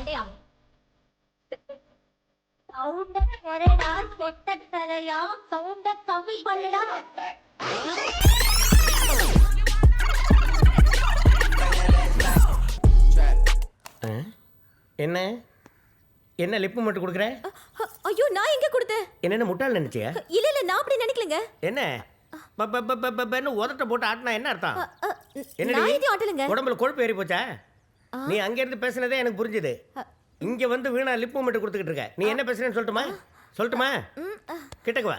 மண்டையா சவுண்ட குறைடா சொட்ட தரையா சவுண்ட கம்மி பண்ணடா. என்ன என்ன லிப்பு மட்டும் கொடுக்குற? ஐயோ நான் எங்க கொடுத்தேன்? என்ன முட்டாள் நினைச்சியா? இல்ல இல்ல நான் அப்படி நினைக்கலங்க. என்ன உதட்ட போட்டு ஆட்டினா என்ன அர்த்தம்? நான் இது ஆட்டலங்க. உடம்புல கொழுப்பு ஏறி போச்சா? நீ அங்க இருந்து பேசுனதே எனக்கு புரிஞ்சுது. இங்க வந்து வீணா லிப்பு மட்டும் கொடுத்துக்கிட்டு இருக்க. நீ என்ன பேசுறேன்னு சொல்லட்டுமா? கிட்டக்கு வா.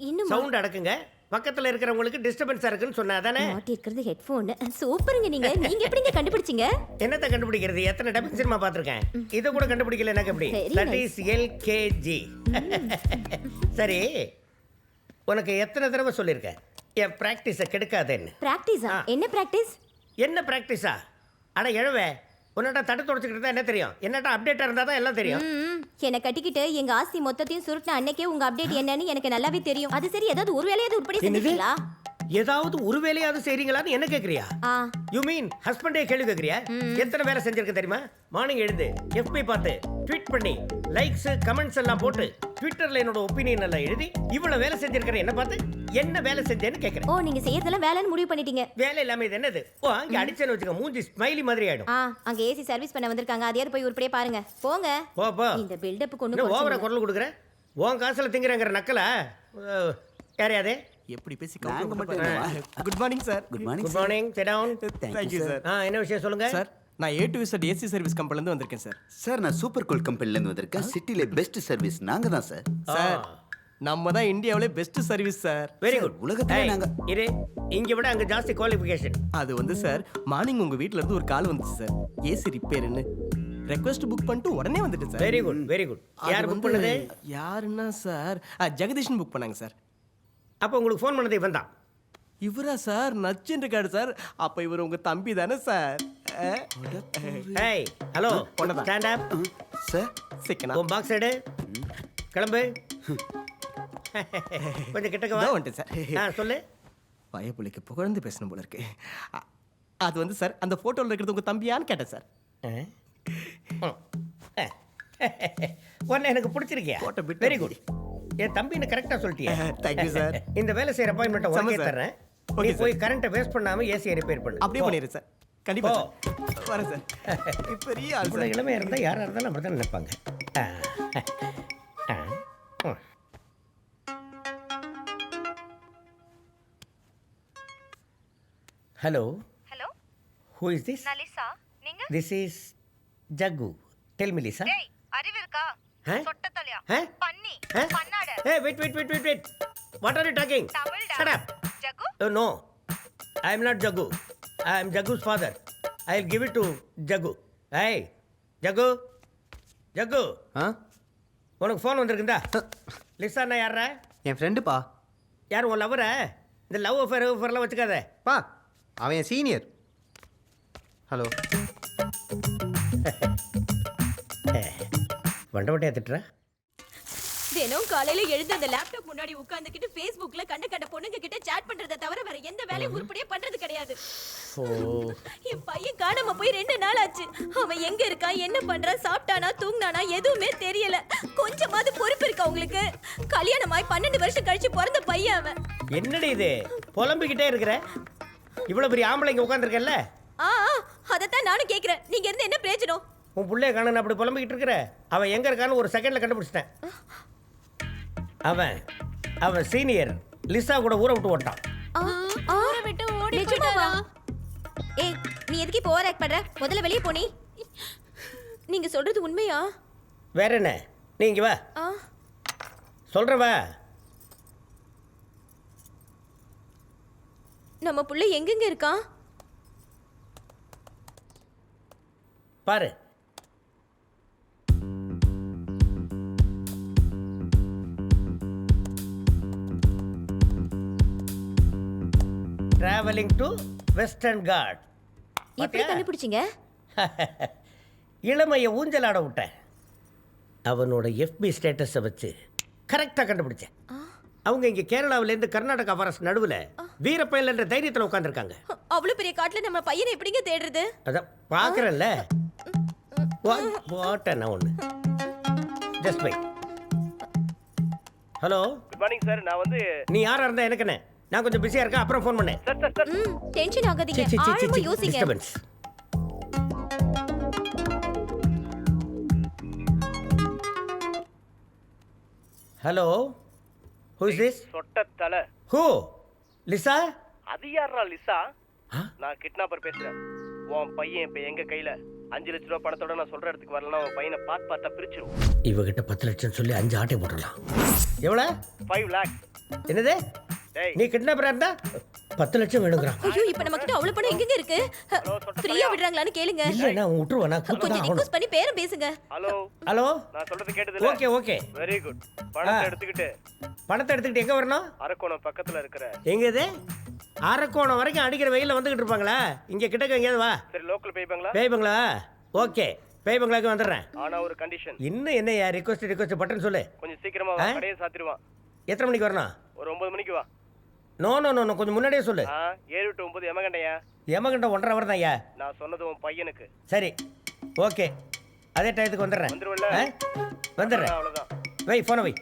இன்னும் சவுண்ட் அடக்குங்க. பக்கத்துல இருக்கிறவங்களுக்கு டிஸ்டர்பன்ஸா இருக்குன்னு சொன்னா தானே? மாட்டி இருக்கிறது ஹெட்போன். சூப்பருங்க நீங்க. நீங்க எப்படிங்க கண்டுபிடிச்சீங்க? என்னத்த கண்டுபிடிக்கிறது? எத்தனை டப்பிங் சினிமா பார்த்திருக்கேன். இத கூட கண்டுபிடிக்கல எனக்கு எப்படி? That is LKG. சரி, உனக்கு எத்தனை தடவை சொல்லியிருக்கேன் என் பிராக்டிஸை கெடுக்காதேன்னு? பிராக்டிஸா? என்ன பிராக்டிஸ்? என்ன பிராக்டிஸா? அட எழுவே, உன்னட்ட தட்டு தொடச்சிக்கிட்டு தான் என்ன தெரியும்? என்னட்ட அப்டேட்டா இருந்தா தான் எல்லாம் தெரியும். என்னை கட்டிக்கிட்டு எங்க ஆஸ்தி மொத்தத்தையும் சுருட்டின அன்னைக்கே உங்க அப்டேட் என்னன்னு எனக்கு நல்லாவே தெரியும். அது சரி, ஏதாவது ஒரு வேலையாவது உருப்படி செஞ்சீங்களா? ஏதாவது ஒரு வேலையாவது செய்றீங்களான்னு என்ன கேக்குறியா? யூ மீன் ஹஸ்பண்டே கேள்வி கேக்குறியா? எத்தனை வேலை செஞ்சிருக்க தெரியுமா? மார்னிங் எழுந்து FB பார்த்து ட்வீட் பண்ணி லைக்ஸ் கமெண்ட்ஸ் எல்லாம் போட்டு ட்விட்டர்ல என்னோட ஒபினியன் எல்லாம் எழுதி இவ்வளவு வேலை செஞ்சிருக்கிற என்ன பார்த்து என்ன வேலை செஞ்சேன்னு கேக்குறேன். ஓ, நீங்க செய்யறதெல்லாம் வேலைன்னு முடிவு பண்ணிட்டீங்க. வேலை இல்லாம இது என்னது? ஓ, அங்க அடிச்சேன்னு வச்சுக்க மூஞ்சி ஸ்மைலி மாதிரி ஆயிடும். அங்க ஏசி சர்வீஸ் பண்ண வந்திருக்காங்க. அதையாவது போய் உருப்படியே பாருங்க. போங்க. போ. இந்த பில்டப் கொண்டு ஓவரா குரல் கொடுக்குற. உன் காசுல திங்கிறங்கிற நக்கல யாரையாதே எப்படி பேசி good morning sir. Good morning. Sit down. Thank you sir. என்ன விஷயம் சொல்லுங்க சார், நான் A to Z AC service கம்பெனில இருந்து வந்திருக்கேன் சார். சார், நான் சூப்பர் கூல் கம்பெனில இருந்து வந்திருக்கேன். சிட்டில பெஸ்ட் சர்வீஸ் நாங்க தான் சார். சார், நம்ம தான் இந்தியாவிலே best service sir. Very good. உலகத்துல நாங்க இது இங்க விட அங்க ஜாஸ்தி குவாலிஃபிகேஷன். அது வந்து சார், மார்னிங் உங்க வீட்ல இருந்து ஒரு கால் வந்துச்சு சார். ஏசி ரிப்பேர்னு ரெக்வெஸ்ட் புக் பண்ணிட்டு உடனே வந்துட்டேன் சார். Very good. யார் புக் பண்ணது? யாருன்னா சார், ஜெகதீஷன் புக் பண்ணாங்க சார். அப்போ உங்களுக்கு ஃபோன் பண்ணது இவன் தான். இவரா சார்? நச்சுன்னு இருக்காரு சார். அப்ப இவர் உங்க தம்பி தானே sir? Hey, hello, stand up sir. சிக்கனா உன் பாக்ஸ் எடு, கிளம்பு. கொஞ்சம் கிட்டக்க வா. வந்துட்டேன் சார். சொல்லு. பயப்புலிக்கு புகழ்ந்து பேசணும் போல இருக்கு. அது வந்து சார், அந்த போட்டோல இருக்கிறது உங்க தம்பியான்னு கேட்டேன் சார். உன்னை எனக்கு பிடிச்சிருக்கியா? Very good. என் தம்பின்னு கரெக்டா சொல்லிட்டியா? Thank you sir. இந்த வேலை செய்யற அப்பாயின்மெண்ட் உனக்கே தரேன். நீ போய் கரண்ட்டை வேஸ்ட் பண்ணாம ஏசியை ரிப்பேர் பண்ணு. அப்படியே பண்ணிடுறேன் சார். கண்டிப்பா வரேன் சார். பெரிய ஆள் இவ்வளவு இளமையா இருந்தா யாரா இருந்தாலும் அப்படிதான் நினைப்பாங்க. Hello. Hello. Who is this? நான் லிசா. நீங்க? This is Jaggu. Tell me, Lisa. டேய், அறிவு இருக்கா? சொட்ட தலையா? பன்னி, பன்னாட. Hey, wait. What are you talking? தமிழ்டா. Shut up. ஜகு? No. I am not Jaggu. I am Jaggu's father. I'll give it to Jaggu. Hey, Jaggu. உனக்கு phone வந்திருக்குதா? லிசான்னா யாரா? என் ஃப்ரெண்டுப்பா. யார் உன் லவரா? இந்த லவ் அஃபேர்லாம் வச்சுக்காத. பா, அவன் என் சீனியர். ஹலோ. வண்டவட்டையா திட்டுறா? தினம் காலையில எழுந்து அந்த லேப்டாப் முன்னாடி உட்கார்ந்துக்கிட்டு Facebookல கண்ட பொண்ணுங்க கிட்ட சாட் பண்றதை தவிர வேற எந்த வேலையும் உருப்படியா பண்றது கிடையாது. என் பையன் காணாம போய் 2 நாள் ஆச்சு. அவன் எங்க இருக்கான், என்ன பண்றான், சாப்பிட்டானா, தூங்கினானா எதுவுமே தெரியல. கொஞ்சமாவது பொறுப்பு இருக்கா உங்களுக்கு? கல்யாணமாய் 12 வருஷம் கழிச்சு பிறந்த பையன் அவன். என்னடி இது புலம்பிக்கிட்டே இருக்கிற? இவ்வளவு பெரிய ஆம்பளைங்க உட்கார்ந்துருக்கல்ல? அதத்தான் நானும் கேக்குறேன். நீங்க இருந்து என்ன பிரயோஜனம்? உன் புள்ளைய காணன்னு அப்படி புலம்பிக்கிட்டு இருக்கிற? அவன் எங்க இருக்கான்னு ஒரு செகண்ட்ல கண்டுபிடிச்சிட்டேன். அவன் சீனியர் லிசா கூட ஊரை விட்டு ஓட்டான். ஊரை விட்டு ஓடி போயிட்டாரா? ஏய், நீ எதுக்கு இப்போ ஓவர் ஆக்ட் பண்ற? முதல்ல வெளிய போ. நீங்க சொல்றது உண்மையா? வேற என்ன? நீ இங்க வா. சொல்றவா? நம்ம புள்ள எங்கெங்க இருக்கான் பாரு. Traveling to Western Ghat. எப்படி கண்டுபிடிச்சீங்க? இளமையை ஊஞ்சலாட விட்டேன். அவனோட FB ஸ்டேட்டஸை வச்சு கரெக்டாக கண்டுபிடிச்சேன். அவங்க இங்க கேரளாவில இருந்து கர்நாடகா ஃபாரஸ்ட் நடுவுல வீரப்பயல் என்ற தைரியத்துல உட்கார்ந்துருக்காங்க. அவ்வளவு பெரிய காட்டுல நம்ம பையனை எப்படிங்க தேடுறது? அதான் பாக்குறேன்ல. வாட் என்ன ஒன்று just bye. Hello good morning sir. நான் வந்து நீ யாரா இருந்தா எனக்கு என்ன? நான் கொஞ்சம் பிஸியா இருக்கேன், அப்புறம் ஃபோன் பண்ணேன். சார் சார் சார் டென்ஷன் ஆகாதீங்க, ஆழமா யோசிங்க. Disturbance. Hello, who is this? சொட்ட தலை. ஹூ? லிசா? அது யாரா லிசா? ஆ? நான் கிட்னாப்பர் பேசுறேன். உன் பையன் இப்ப எங்க கையில 5 லட்ச ரூபாய் பணத்தோட நான் சொல்ற இடத்துக்கு வரலன்னா உன் பையனை பார்த்தா பிரிச்சிரும். இவகிட்ட 10 லட்சம் சொல்லி 5 ஆட்டை போட்டுடலாம். எவ்வளோ? 5 lakhs. என்னது? டேய் நீ கிட்னாப்பரா இருந்தா 10 லட்சம் வேணுங்கிறான். ஐயோ, இப்ப நம்ம கிட்ட அவ்வளவு பணம் எங்க இருக்கு? ஃப்ரீயா விடுறாங்களான்னு கேளுங்க. இல்ல நான் விட்டுருவேன், நான் கொஞ்சம் கொடுத்து ரிக்வெஸ்ட் பண்ணி பேரம் பேசுங்க. ஹலோ, ஹலோ, நான் சொல்றது கேட்டதுல? Okay okay. Very good. பணத்தை எடுத்துக்கிட்டு பணத்தை எடுத்துக்கிட்டு எங்க வரணும்? அரக்கோணம் பக்கத்துல இருக்கிற. எங்க இது? அரக்கோணம் வரைக்கும் அடிக்கிற வெயில வந்துகிட்டு இருப்பாங்களா? இங்க கிட்டக்க எங்கேயாவது வா. சரி, லோக்கல் பேய்பாங்களா? பேய் பங்களா? ஓகே, பேய் பங்களாக்கு வந்துடுறேன். ஆனா ஒரு கண்டிஷன். இன்னும் என்னையா ரிக்வெஸ்ட் பட்டன் சொல்லு. கொஞ்சம் சீக்கிரமா வா, கடையை சாத்திடுவான். எத்தனை மணிக்கு வரணும்? ஒரு 9 மணிக்கு வா. நோ நோ நோ, கொஞ்சம் முன்னாடியே சொல்லு. 7 to 9 எமகண்டையா? எமகண்ட 1.5 hour தான் ஐயா. நான் சொன்னது உன் பையனுக்கு. சரி ஓகே, அதே டயத்துக்கு வந்துடுறேன். வந்துருவல்ல? வந்துடுறேன். அவ்வளவுதான். வை போன வை.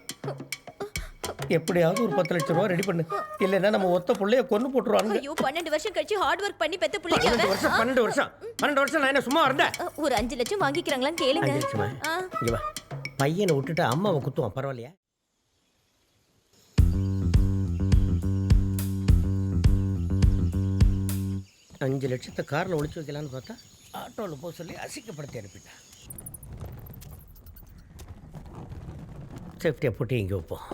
எப்படியாவது ஒரு 10 லட்சம் ரூபா ரெடி பண்ணு, இல்லைன்னா நம்ம ஒத்த புள்ளைய கொண்டு போட்டுருவாங்க. ஐயோ, 12 வருஷம் கழிச்சு ஹார்ட் ஒர்க் பண்ணி பெத்த பிள்ளைங்க 12 வருஷம் நான் என்ன சும்மா இருந்தேன்? ஒரு 5 லட்சம் வாங்கிக்கிறாங்களான்னு கேளுங்க. 5 லட்சமா? இங்க வா, பையனை விட்டுட்டு அம்மாவை குத்துவான், பரவாயில்லையா? அஞ்சு லட்சத்தை காரில் ஒளிச்சு வைக்கலான்னு பார்த்தா ஆட்டோவில் போக சொல்லி அசிக்கப்படுத்தி அனுப்பிட்டேன். சேஃப்டியாக போட்டு இங்கே வைப்போம்.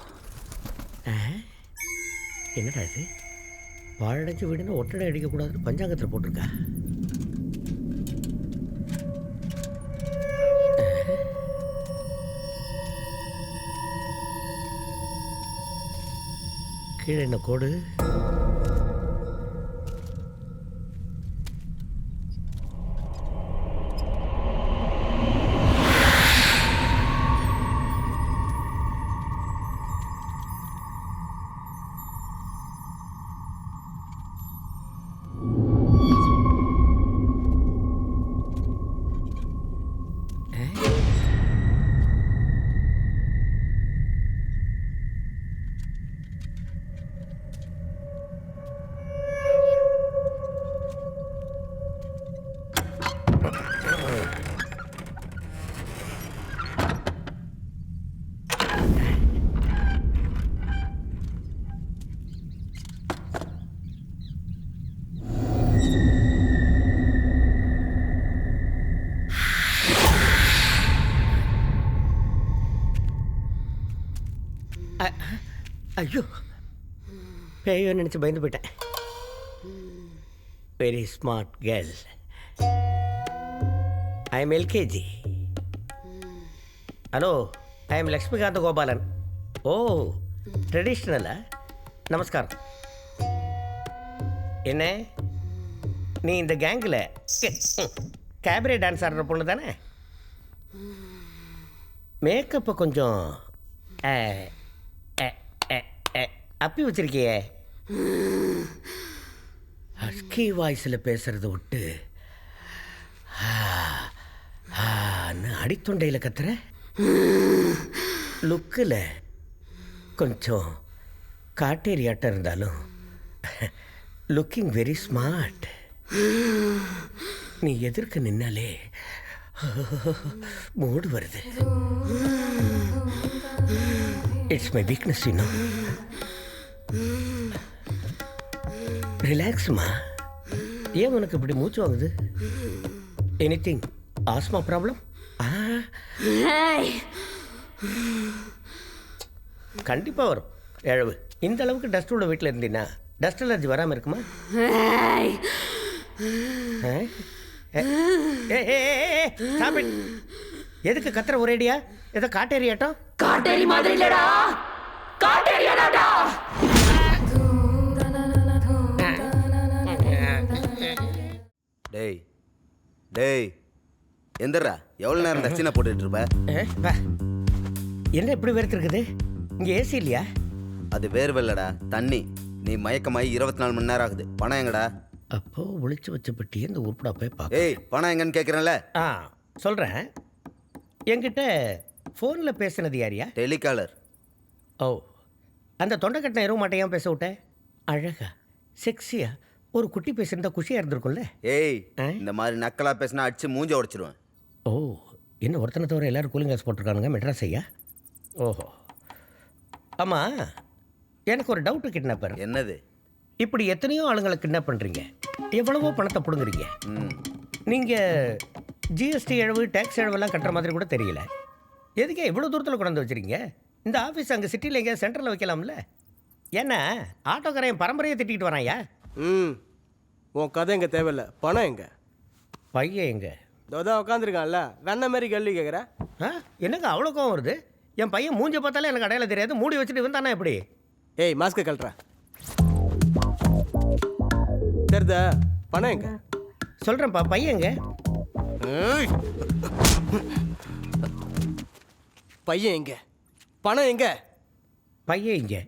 என்னடா இது? வாழடைஞ்சு வீடுன்னு ஒட்டடை அடிக்கக்கூடாதுன்னு பஞ்சாங்கத்தில் போட்டிருக்கா. கீழே என்ன கோடு? ஐயோ, பேயோ நினச்சி பயந்து போயிட்டேன். Very smart girl. I am LKG. Hello, I am Lakshmikantha Gopalan. ஓ, ட்ரெடிஷ்னலா? நமஸ்காரம். என்ன, நீ இந்த கேங்கில் கேபரே டான்ஸ் ஆடுற பொண்ணு தானே? மேக்கப்பை கொஞ்சம் அப்பி வச்சிருக்கியே. ஹஸ்கி வாய்ஸில் பேசுறத விட்டு அடித்தொண்டையில் கத்துற. லுக்கில் கொஞ்சம் காட்டேரியாட்டம் இருந்தாலும் லுக்கிங் வெரி ஸ்மார்ட். நீ எதிர்க்க நின்னாலே மூடு வருது. It's my weakness, you know. ரிலாக்ஸ்மா. ஏன் உனக்கு இப்படி மூச்சு வாங்குது? Anything asthma problem? கண்டிப்பாக வரும். எழவு இந்த அளவுக்கு டஸ்ட் உள்ள வீட்டில் இருந்தீங்கன்னா டஸ்ட் அலர்ஜி வராமல் இருக்குமா? எதுக்கு கத்துற ஒரேடியா? ஏதோ காட்டேரியாட்டம்? காட்டேரி மாதிரி இல்லடா, காட்டேரியாடா. டேய் டேய் எந்திரா, எவ்வளோ நேரம் தட்சிணை போட்டுட்டு இருப்ப? என்ன இப்படி வெறுத்துருக்குது? இங்கே ஏசி இல்லையா? அது வேர்வல்லடா, தண்ணி. நீ மயக்கமாயி 24 மணி நேரம் ஆகுது. பணம் எங்கடா? அப்போ ஒளிச்சு வச்ச பெட்டியை இந்த உருப்படா போய் பார்க்க. ஏய், பணம் எங்கன்னு கேட்குறேன்ல. சொல்கிறேன். என்கிட்ட ஃபோனில் பேசுனது யாரியா? டெலிகாலர். ஓ, அந்த தொண்டைக்கட்டை எருவ மாட்டையான் பேச விட்டேன். அழகா செக்ஸியா ஒரு குட்டி பேசியிருந்தா குஷியாக இருந்திருக்கும்ல. ஏய், ஆ? இந்த மாதிரி நக்கலா பேசினா அடிச்சு மூஞ்ச உடைச்சிருவேன். ஓ, இன்னும் ஒருத்தனை தவிர எல்லோரும் கூலிங் கிளாஸ் போட்டிருக்கானுங்க மெட்ராஸ் ஐயா. ஓஹோ, ஆமாம், எனக்கு ஒரு டவுட்டு கிட்னாப்பர். என்னது? இப்படி எத்தனையோ ஆளுங்களை கிட்னாப் பண்ணுறீங்க, எவ்வளவோ பணத்தை பிடுங்குறீங்க. ம். நீங்கள் ஜிஎஸ்டி இழவு டேக்ஸ் இழவெல்லாம் கட்டுற மாதிரி கூட தெரியல. எதுக்கே இவ்வளோ தூரத்தில் கொண்டாந்து வச்சுருக்கீங்க? இந்த ஆஃபீஸ் அங்கே சிட்டியில் எங்கேயா சென்டரில் வைக்கலாம்ல? ஏன்னா ஆட்டோக்காரன் பரம்பரையை திட்டிகிட்டு வரான்யா. ம், உன் கதை எங்க தேவையில்ல, பணம் எங்க? பையன் எங்கே? தான் உட்காந்துருக்கான்ல, வெண்ண மாதிரி கேள்வி கேட்குற. ஆ, என்னங்க அவ்வளோ கோவம் வருது? என் பையன் மூஞ்ச பார்த்தாலே எனக்கு அடையாளம் தெரியாது, மூடி வச்சுட்டு வந்தானே எப்படி? ஏய், மாஸ்க்கு கழட்டுற. தெரியுதா? பணம் எங்க? சொல்கிறேன்ப்பா, பையன் எங்கே? ஏய். பையன் எங்க? பணம் எங்க? பையன் எங்கே?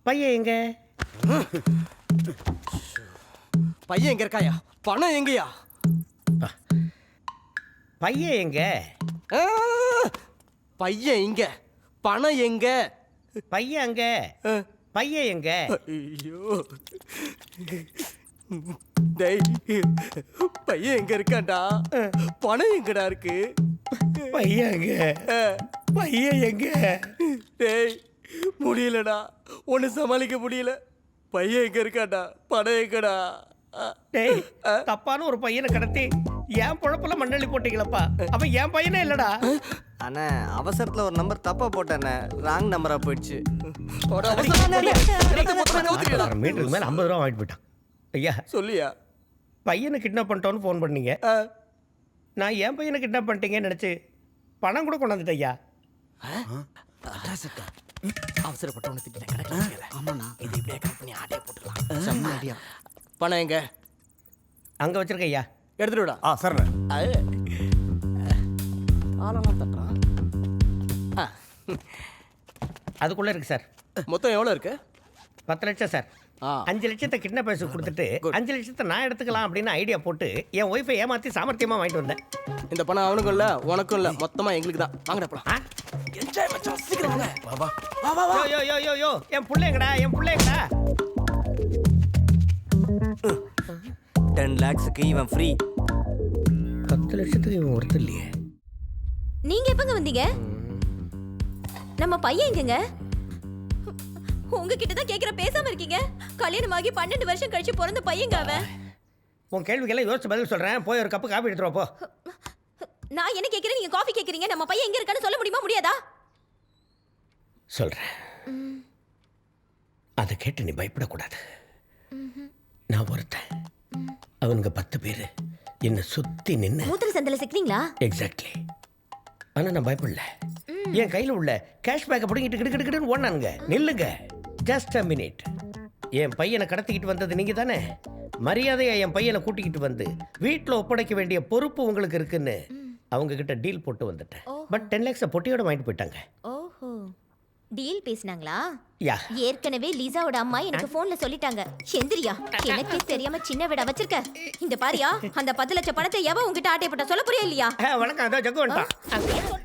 பையன் எங்கே? பையன் எங்க இருக்காயா? பணம் எங்கயா? பையன் எங்கே? ஆ! பையன் எங்க? பணம் எங்க? பையன் அங்கே. பையன் எங்கே? ஐயோ, டேய், பையன் எங்க இருக்கான்டா? பணம் எங்கடா இருக்கு? பையன் எங்கே? பையன் எங்கே? டேய், முடியலடா, ஒன்னு சமாளிக்க முடியல. பையன் எங்க இருக்கான்டா? பணம் எங்கடா? டேய், தப்பான ஒரு பையனை கடத்தி என் பொழப்புல மண்ணள்ளி போட்டீங்களப்பா. அவன் என் பையனே இல்லடா. அண்ணா அவசரத்தில் ஒரு நம்பர் தப்பாக போட்டேண்ணே, ராங் நம்பராக போயிடுச்சு. மீட்டருக்கு மேலே 50 ரூபா வாங்கிட்டு போயிட்டான். ஐயா, சொல்லியா? பையனை கிட்னாப் பண்ணிட்டோன்னு ஃபோன் பண்ணீங்க. நான் என் பையனை கிட்னாப் பண்ணிட்டீங்கன்னு நினச்சி பணம் கூட கொண்டாந்துட்டேன் ஐயா. அவசரப்பட்டவனை திட்டிட்டேன், கிடைக்கல. ஆமாண்ணா, இது இப்படியே கட் பண்ணி ஆட்டே போட்டுடலாம். பணம் எங்க? அங்கே வச்சிருக்க ஐயா. எடுத்துட்டு விடா. சரிண்ணே. ஆளெல்லாம் தட்டுறான். அதுக்குள்ளே இருக்கு சார். மொத்தம் எவ்வளோ இருக்கு? 10 லட்சம் சார். 5 லட்சத்தை கிட்னாப் பேச கொடுத்துட்டு 5 லட்சத்தை நான் எடுத்துக்கலாம் அப்படின்னு ஐடியா போட்டு என் ஒய்ஃபை ஏமாற்றி சாமர்த்தியமாக வாங்கிட்டு வந்தேன். இந்த பணம் அவனுக்கும் இல்லை, உனக்கும் இல்லை, மொத்தமாக எங்களுக்கு தான். வாங்கடா போலாம். ஆ? என்ஜாய் மச்சான், சீக்கிரம் வாங்க. வா வா. யோ யோ யோ யோ யோ, என் பிள்ளைங்கடா, என் பிள்ளைங்கடா. 10 lakhsக்கு இவன் ஃப்ரீ. 10 லட்சத்துக்கு இவன் ஒருத்தர் இல்லையே. நீங்க எப்பங்க வந்தீங்க? நம்ம பையன் எங்கங்க? உங்ககிட்ட தான் கேக்குற, பேசாம இருக்கீங்க. கல்யாணமாகி 12 வருஷம் கழிச்சு பிறந்த பையங்க அவன். உன் கேள்விக்கெல்லாம் யோசிச்சு பதில் சொல்கிறேன். போய் ஒரு கப்பு காப்பி எடுத்துருவா போ. நான் என்ன கேக்குறேன், நீங்க காஃபி கேக்குறீங்க. நம்ம பையன் எங்க இருக்கான்னு சொல்ல முடியுமா, முடியாதா? சொல்கிறேன். அதை கேட்டு நீ பயப்படக்கூடாது. நான் ஒருத்தன், அவனுங்க 10 பேர் என்னை சுற்றி நின்று. மூத்திர சந்தில சிக்கினீங்களா? எக்ஸாக்ட்லி. ஆனால் நான் பயப்படல. என் கையில் உள்ள கேஷ்பேக்கை பிடிங்கிட்டு கிடுக்கிடுன்னு ஓடினானுங்க. நில்லுங்க, ஜஸ்ட் அ மினிட். என் பையனை கடத்திக்கிட்டு வந்தது நீங்கள் தானே? மரியாதையா என் பையனை கூட்டிக்கிட்டு வந்து வீட்டில் ஒப்படைக்க வேண்டிய பொறுப்பு உங்களுக்கு இருக்குன்னு அவங்க கிட்ட டீல் போட்டு வந்துட்டேன். பட் 10 lakhs பொட்டியோட வாங்கிட்டு போயிட்டாங்க. ஓஹோ, டீல் பேசினாங்களா? யா, ஏற்கனவே லிசாவோட அம்மா எனக்கு போன்ல சொல்லிட்டாங்க. எந்திரியா, எனக்கே தெரியாம சின்ன வீட வச்சிருக்க. இந்த பாரியா, அந்த 10 லட்சம் பணத்தை எவன் உங்ககிட்ட ஆட்டை போட்டா சொல்ல புரியலையா? வணக்கம். அதான் ஜக்கு வந்துட்டான்.